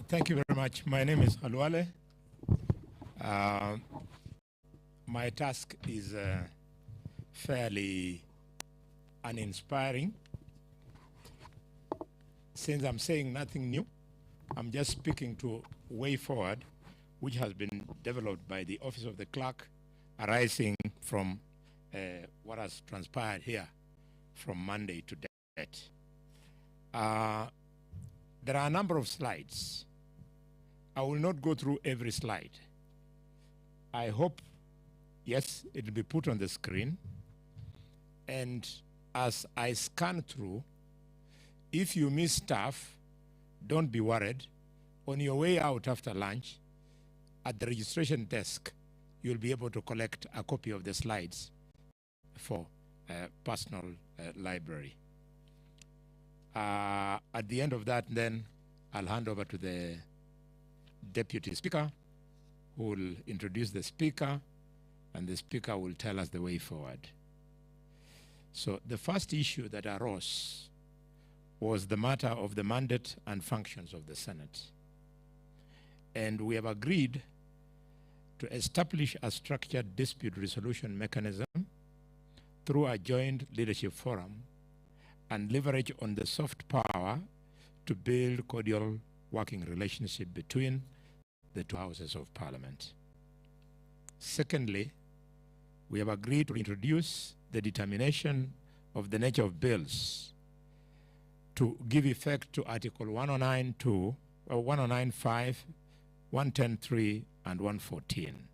Thank you very much. My name is Khalwale. My task is fairly uninspiring. Since I'm saying nothing new, I'm just speaking to way forward, which has been developed by the Office of the Clerk, arising from what has transpired here from Monday to date. There are a number of slides. I will not go through every slide. I hope, yes, it will be put on the screen. And as I scan through, if you miss stuff, don't be worried. On your way out after lunch, at the registration desk, you'll be able to collect a copy of the slides for personal library. At the end of that, then, I'll hand over to the Deputy Speaker, who will introduce the Speaker, and the Speaker will tell us the way forward. So the first issue that arose was the matter of the mandate and functions of the Senate. And we have agreed to establish a structured dispute resolution mechanism through a joint leadership forum and leverage on the soft power to build cordial working relationship between the two houses of Parliament. Secondly, we have agreed to introduce the determination of the nature of bills to give effect to Article 109.2, 109.5, 110.3, and 114.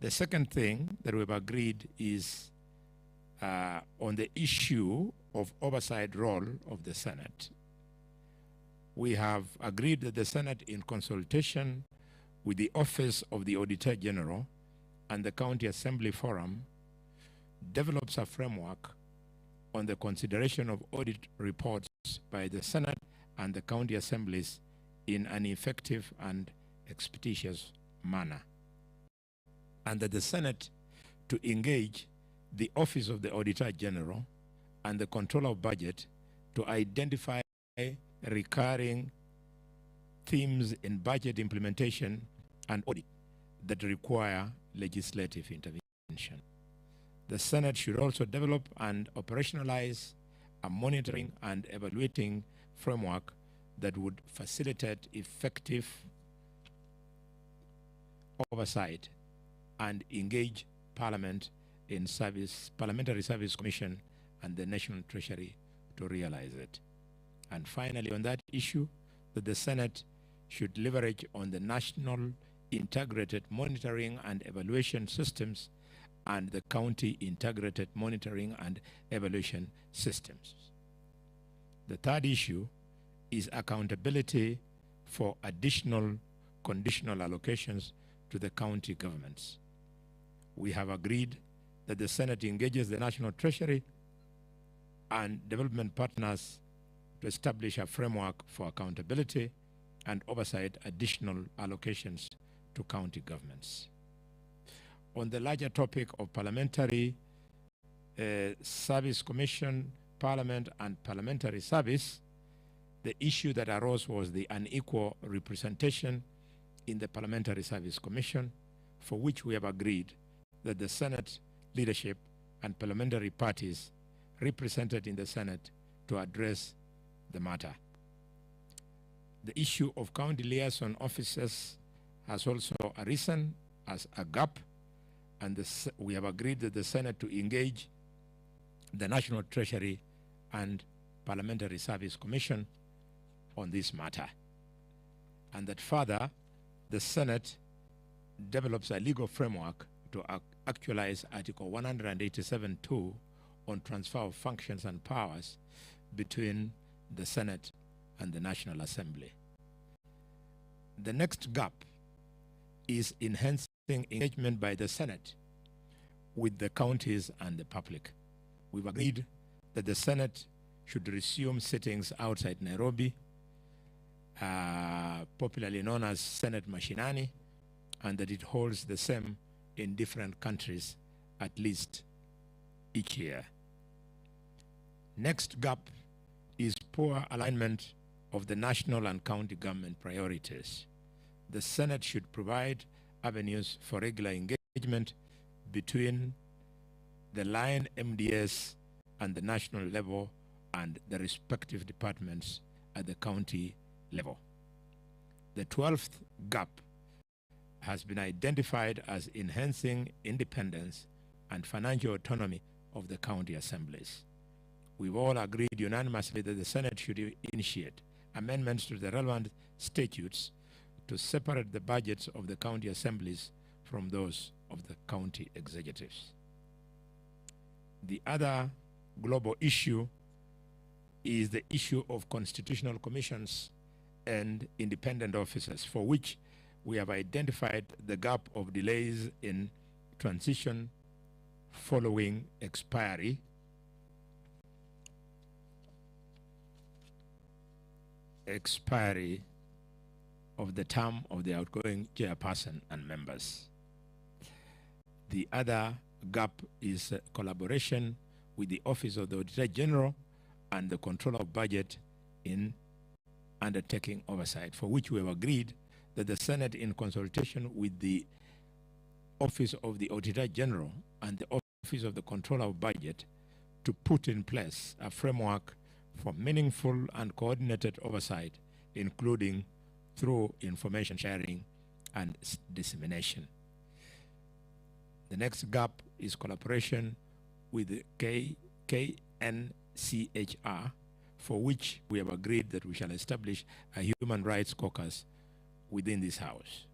The second thing that we've agreed is on the issue of oversight role of the Senate. We have agreed that the Senate, in consultation with the Office of the Auditor General and the County Assembly Forum, develops a framework on the consideration of audit reports by the Senate and the county assemblies in an effective and expeditious manner. And that the Senate to engage the Office of the Auditor General and the Controller of Budget to identify recurring themes in budget implementation and audit that require legislative intervention. The Senate should also develop and operationalize a monitoring and evaluating framework that would facilitate effective oversight and engage Parliament in Parliamentary Service Commission and the National Treasury to realize it. And finally, on that issue, that the Senate should leverage on the national integrated monitoring and evaluation systems and the county integrated monitoring and evaluation systems. The third issue is accountability for additional conditional allocations to the county governments. We have agreed that the Senate engages the National Treasury and development partners to establish a framework for accountability and oversight additional allocations to county governments. On the larger topic of Parliamentary Service Commission, Parliament and Parliamentary Service, the issue that arose was the unequal representation in the Parliamentary Service Commission, for which we have agreed that the Senate leadership and parliamentary parties represented in the Senate to address the matter. The issue of county liaison officers has also arisen as a gap, and we have agreed that the Senate to engage the National Treasury and Parliamentary Service Commission on this matter, and that further the Senate develops a legal framework to actualize Article 187.2 on transfer of functions and powers between the Senate and the National Assembly. The next gap is enhancing engagement by the Senate with the counties and the public. We've agreed that the Senate should resume sittings outside Nairobi, popularly known as Senate Mashinani, and that it holds the same in different countries at least each year. Next gap is poor alignment of the national and county government priorities. The Senate should provide avenues for regular engagement between the line MDS and the national level and the respective departments at the county level. The 12th gap has been identified as enhancing independence and financial autonomy of the county assemblies. We've all agreed unanimously that the Senate should initiate amendments to the relevant statutes to separate the budgets of the county assemblies from those of the county executives. The other global issue is the issue of constitutional commissions and independent officers, for which we have identified the gap of delays in transition following expiry of the term of the outgoing chairperson and members. The other gap is collaboration with the Office of the Auditor General and the Controller of Budget in undertaking oversight, for which we have agreed that the Senate, in consultation with the Office of the Auditor General and the Office of the Controller of Budget, to put in place a framework for meaningful and coordinated oversight, including through information sharing and dissemination. The next gap is collaboration with the KNCHR, for which we have agreed that we shall establish a human rights caucus within this House.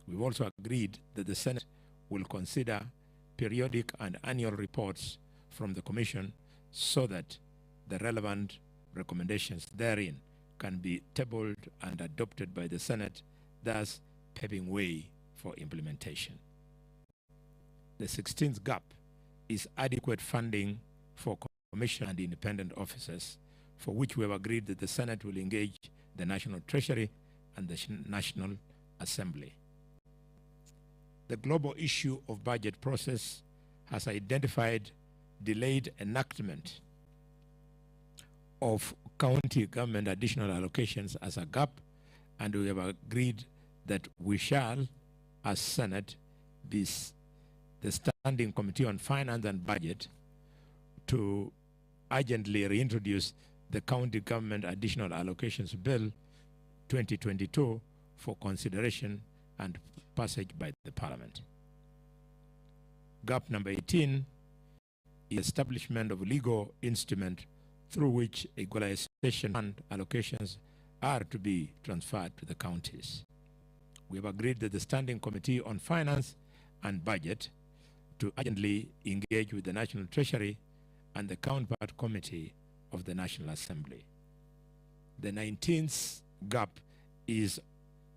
We've also agreed that the Senate will consider periodic and annual reports from the Commission so that the relevant recommendations therein can be tabled and adopted by the Senate, thus paving way for implementation. The 16th gap is adequate funding for Commission and independent officers, for which we have agreed that the Senate will engage the National Treasury and the National Assembly. The global issue of budget process has identified delayed enactment of county government additional allocations as a gap, and we have agreed that we shall, as Senate, be the Standing Committee on Finance and Budget to urgently reintroduce the County Government Additional Allocations Bill 2022 for consideration and passage by the Parliament. Gap number 18 is establishment of legal instrument through which equalization fund allocations are to be transferred to the counties. We have agreed that the Standing Committee on Finance and Budget to urgently engage with the National Treasury and the Counterpart Committee of the National Assembly. The 19th gap is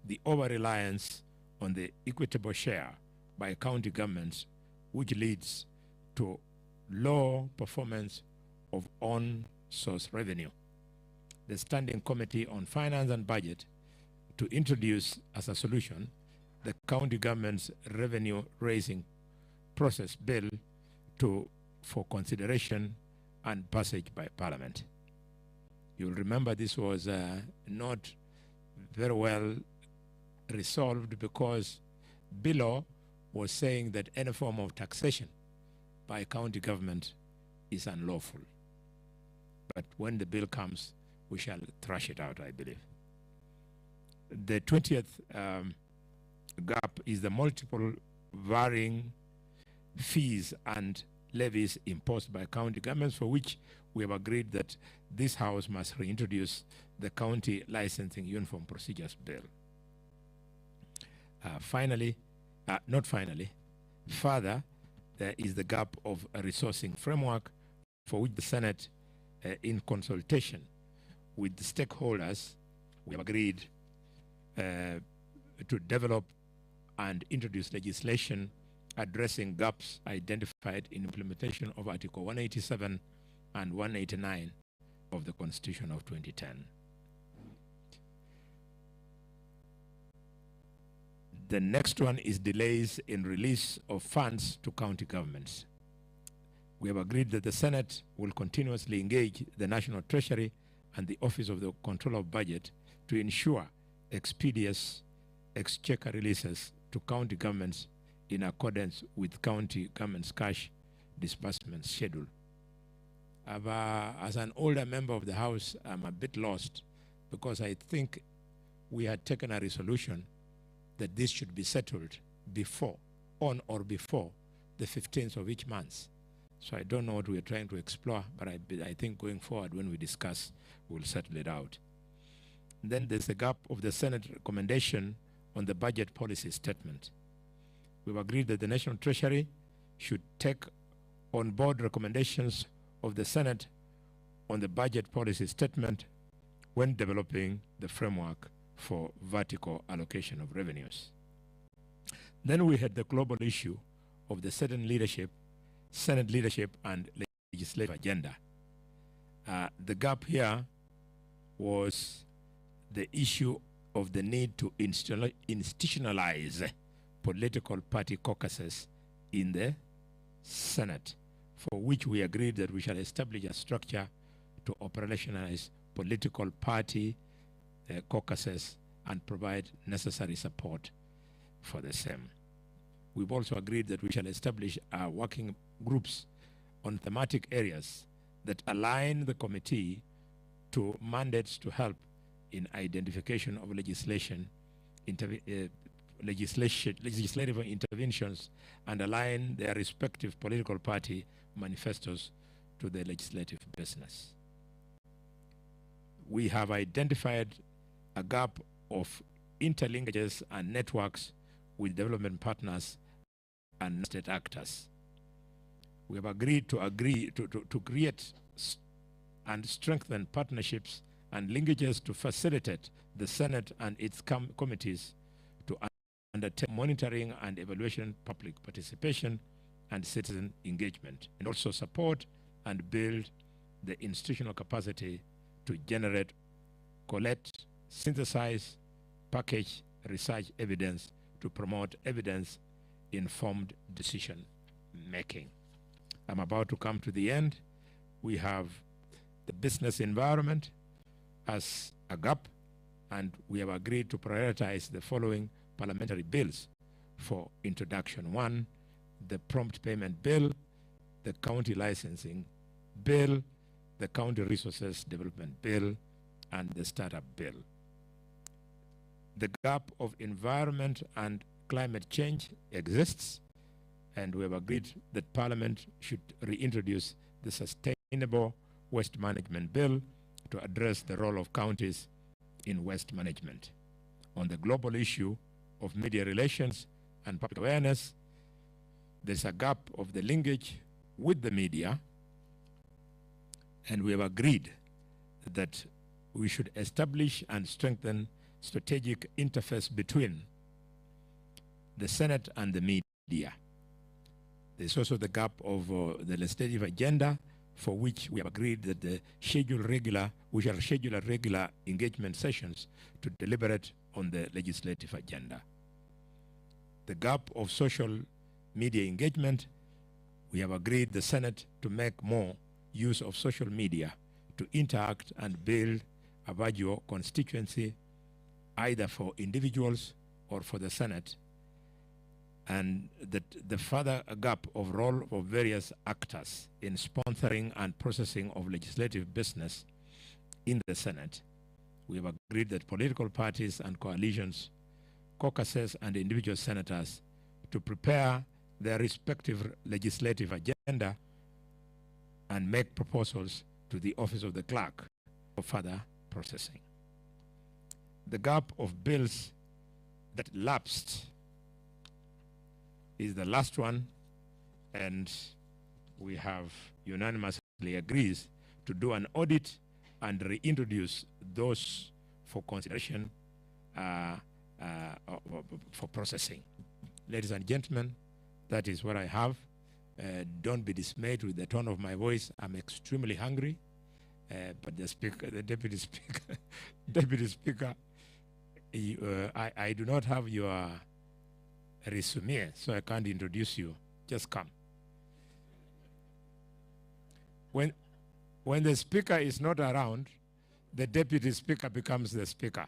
the over-reliance on the equitable share by county governments, which leads to low performance of on-source revenue. The Standing Committee on Finance and Budget to introduce as a solution the county government's revenue-raising process bill for consideration and passage by Parliament. You'll remember this was not very well resolved because below was saying that any form of taxation by county government is unlawful. But when the bill comes, we shall thrash it out, I believe. The 20th gap is the multiple varying fees and levies imposed by county governments, for which we have agreed that this House must reintroduce the County Licensing Uniform Procedures Bill. Further, there is the gap of a resourcing framework, for which the Senate, in consultation with the stakeholders, we have agreed to develop and introduce legislation addressing gaps identified in implementation of Article 187 and 189 of the Constitution of 2010. The next one is delays in release of funds to county governments. We have agreed that the Senate will continuously engage the National Treasury and the Office of the Controller of Budget to ensure expeditious exchequer releases to county governments in accordance with county government's cash disbursement schedule. As an older member of the House, I'm a bit lost because I think we had taken a resolution that this should be settled on or before the 15th of each month. So I don't know what we're trying to explore, but I think going forward when we discuss, we'll settle it out. Then there's the gap of the Senate recommendation on the budget policy statement. We've agreed that the National Treasury should take on board recommendations of the Senate on the budget policy statement when developing the framework for vertical allocation of revenues. Then we had the global issue of the Senate leadership and legislative agenda. The gap here was the issue of the need to institutionalize political party caucuses in the Senate, for which we agreed that we shall establish a structure to operationalize political party caucuses and provide necessary support for the same. We've also agreed that we shall establish working groups on thematic areas that align the committee to mandates to help in identification of legislative interventions and align their respective political party manifestos to the legislative business. We have identified a gap of interlinkages and networks with development partners and state actors. We have agreed to create and strengthen partnerships and linkages to facilitate the Senate and its committees to undertake monitoring and evaluation, public participation, and citizen engagement, and also support and build the institutional capacity to generate, collect, synthesize, package research evidence to promote evidence-informed decision making. I'm about to come to the end. We have the business environment as a gap, and we have agreed to prioritize the following parliamentary bills for introduction. One, the prompt payment bill, the county licensing bill, the county resources development bill, and the startup bill. The gap of environment and climate change exists, and we have agreed that Parliament should reintroduce the Sustainable Waste Management Bill to address the role of counties in waste management. On the global issue of media relations and public awareness, there's a gap of the linkage with the media, and we have agreed that we should establish and strengthen strategic interface between the Senate and the media. There's also the gap of the legislative agenda, for which we have agreed that we shall schedule regular engagement sessions to deliberate on the legislative agenda. The gap of social media engagement, we have agreed the Senate to make more use of social media to interact and build a virtual constituency, either for individuals or for the Senate, and that the further gap of role of various actors in sponsoring and processing of legislative business in the Senate. We have agreed that political parties and coalitions, caucuses, and individual senators to prepare their respective legislative agenda and make proposals to the Office of the Clerk for further processing. The gap of bills that lapsed is the last one, and we have unanimously agreed to do an audit and reintroduce those for consideration for processing. Ladies and gentlemen, that is what I have. Don't be dismayed with the tone of my voice. I'm extremely hungry, but the deputy speaker, I do not have your resume, so I can't introduce you. Just come. When the speaker is not around, the Deputy Speaker becomes the Speaker.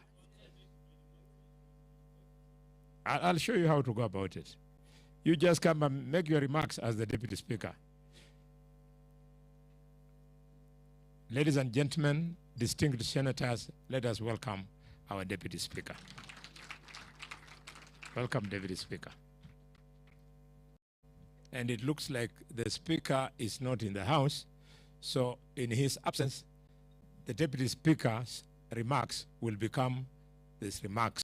I'll show you how to go about it. You just come and make your remarks as the Deputy Speaker. Ladies and gentlemen, distinguished senators, let us welcome our Deputy Speaker. Welcome, Deputy Speaker. And it looks like the Speaker is not in the House, so in his absence, the Deputy Speaker's remarks will become these remarks